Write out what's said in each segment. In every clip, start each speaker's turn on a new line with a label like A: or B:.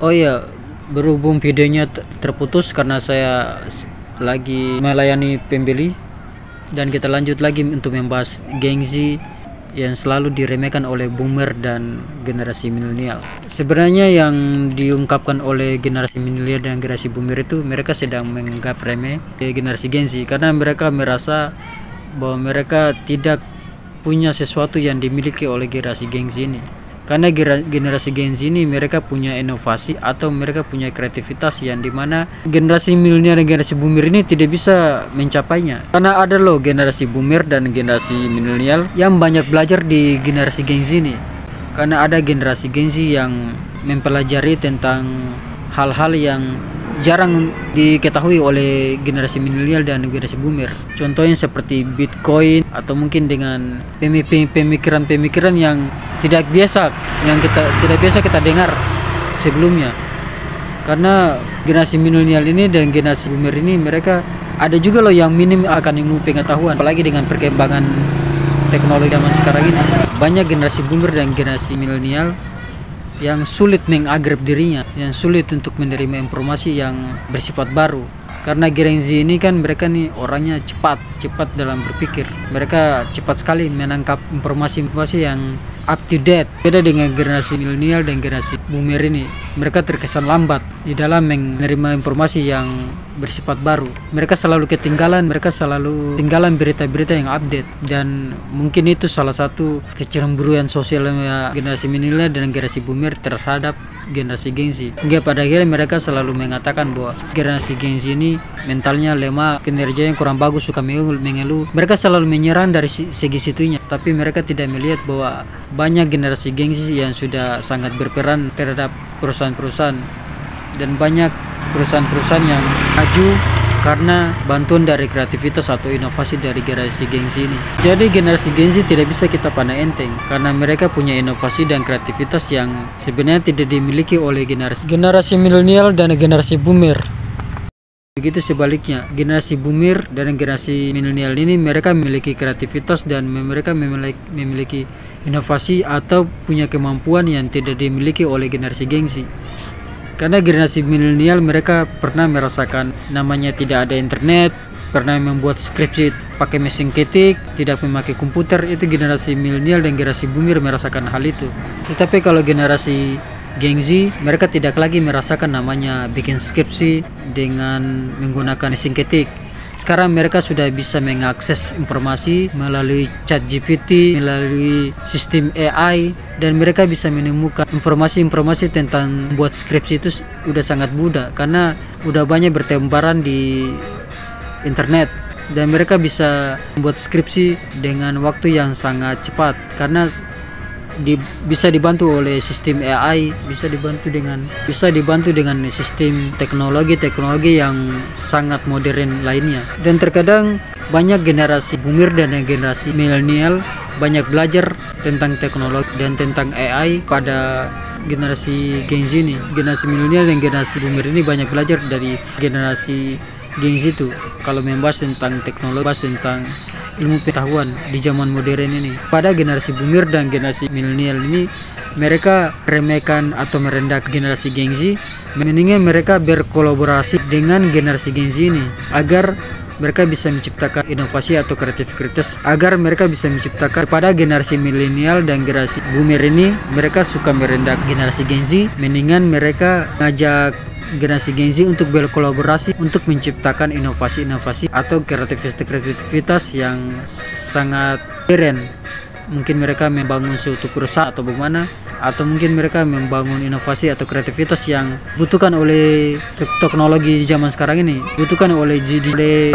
A: Oh iya, berhubung videonya terputus karena saya lagi melayani pembeli, dan kita lanjut lagi untuk membahas gengsi yang selalu diremehkan oleh boomer dan generasi milenial. Sebenarnya yang diungkapkan oleh generasi milenial dan generasi boomer itu mereka sedang menganggap remeh generasi gengsi karena mereka merasa bahwa mereka tidak punya sesuatu yang dimiliki oleh generasi gengsi ini. Karena generasi gengsi ini mereka punya inovasi atau mereka punya kreativitas yang dimana generasi milenial dan generasi boomer ini tidak bisa mencapainya. Karena ada loh generasi boomer dan generasi milenial yang banyak belajar di generasi gengsi ini. Karena ada generasi gengsi yang mempelajari tentang hal-hal yang jarang diketahui oleh generasi milenial dan generasi boomer. Contohnya seperti Bitcoin atau mungkin dengan pemikiran-pemikiran yang tidak biasa kita dengar sebelumnya. Karena generasi milenial ini dan generasi boomer ini mereka ada juga loh yang minim akan ilmu pengetahuan, apalagi dengan perkembangan teknologi zaman sekarang ini. Banyak generasi boomer dan generasi milenial yang sulit mengagrep dirinya, yang sulit untuk menerima informasi yang bersifat baru. Karena generasi ini kan mereka nih orangnya cepat dalam berpikir. Mereka cepat sekali menangkap informasi-informasi yang up to date. Beda dengan generasi milenial dan generasi boomer ini, mereka terkesan lambat di dalam menerima informasi yang bersifat baru. Mereka selalu ketinggalan, berita-berita yang update, dan mungkin itu salah satu kecemburuan sosial generasi milenial dan generasi boomer terhadap generasi gengsi. Hingga pada akhirnya mereka selalu mengatakan bahwa generasi gengsi ini mentalnya lemah, kinerjanya kurang bagus, suka mengeluh. Mereka selalu menyerang dari segi situnya, tapi mereka tidak melihat bahwa banyak generasi gengsi yang sudah sangat berperan terhadap perusahaan-perusahaan, dan banyak perusahaan-perusahaan yang maju karena bantuan dari kreativitas atau inovasi dari generasi gengsi ini. Jadi generasi gengsi tidak bisa kita pandang enteng karena mereka punya inovasi dan kreativitas yang sebenarnya tidak dimiliki oleh generasi milenial dan generasi boomer. Begitu sebaliknya, generasi boomer dan generasi milenial ini mereka memiliki kreativitas dan mereka memiliki inovasi atau punya kemampuan yang tidak dimiliki oleh generasi gengsi. Karena generasi milenial mereka pernah merasakan namanya tidak ada internet, pernah membuat skripsi pakai mesin ketik, tidak memakai komputer. Itu generasi milenial dan generasi boomer merasakan hal itu. Tetapi kalau generasi gengsi, mereka tidak lagi merasakan namanya bikin skripsi dengan menggunakan mesin ketik. Sekarang mereka sudah bisa mengakses informasi melalui chat GPT, melalui sistem AI, dan mereka bisa menemukan informasi-informasi tentang buat skripsi itu udah sangat mudah karena udah banyak bertebaran di internet, dan mereka bisa membuat skripsi dengan waktu yang sangat cepat karena bisa dibantu oleh sistem AI, bisa dibantu dengan sistem teknologi yang sangat modern lainnya. Dan terkadang banyak generasi boomer dan generasi milenial banyak belajar tentang teknologi dan tentang AI pada generasi gengsi ini. Generasi milenial dan generasi boomer ini banyak belajar dari generasi gengsi itu kalau membahas tentang teknologi, membahas tentang ilmu pengetahuan di zaman modern ini. Pada generasi boomer dan generasi milenial ini mereka remehkan atau merendahkan generasi gengsi, mendingan mereka berkolaborasi dengan generasi gengsi ini agar mereka bisa menciptakan inovasi atau kreativitas, agar mereka bisa menciptakan. Pada generasi milenial dan generasi boomer ini mereka suka merendahkan generasi gengsi, mendingan mereka ngajak generasi gengsi untuk berkolaborasi untuk menciptakan inovasi-inovasi atau kreativitas yang sangat keren. Mungkin mereka membangun suatu perusahaan atau bagaimana, atau mungkin mereka membangun inovasi atau kreativitas yang butuhkan oleh teknologi zaman sekarang ini, butuhkan oleh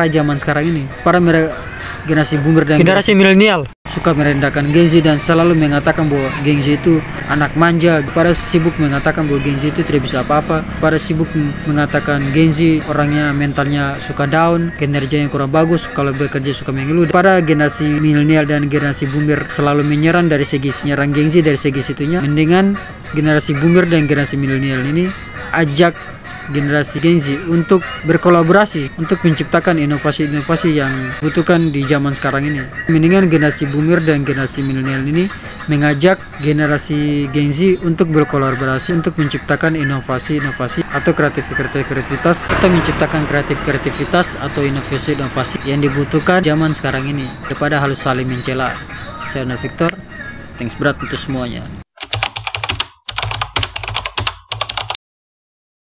A: zaman sekarang ini. Para mereka generasi boomer dan generasi milenial suka merendahkan gengsi dan selalu mengatakan bahwa gengsi itu anak manja. Para sibuk mengatakan bahwa gengsi itu tidak bisa apa-apa. Para sibuk mengatakan gengsi orangnya mentalnya suka down, kinerjanya kurang bagus, kalau bekerja suka mengeluh. Para generasi milenial dan generasi boomer selalu menyerang dari segi gengsi dari segi situnya. Mendingan generasi boomer dan generasi milenial ini ajak generasi Gen Z untuk berkolaborasi untuk menciptakan inovasi-inovasi yang dibutuhkan di zaman sekarang ini. Mendingan generasi boomer dan generasi milenial ini mengajak generasi Gen Z untuk berkolaborasi untuk menciptakan inovasi-inovasi atau kreativitas atau menciptakan kreativitas atau inovasi-inovasi yang dibutuhkan zaman sekarang ini daripada harus saling mencela. Saya Victor, thanks berat untuk semuanya.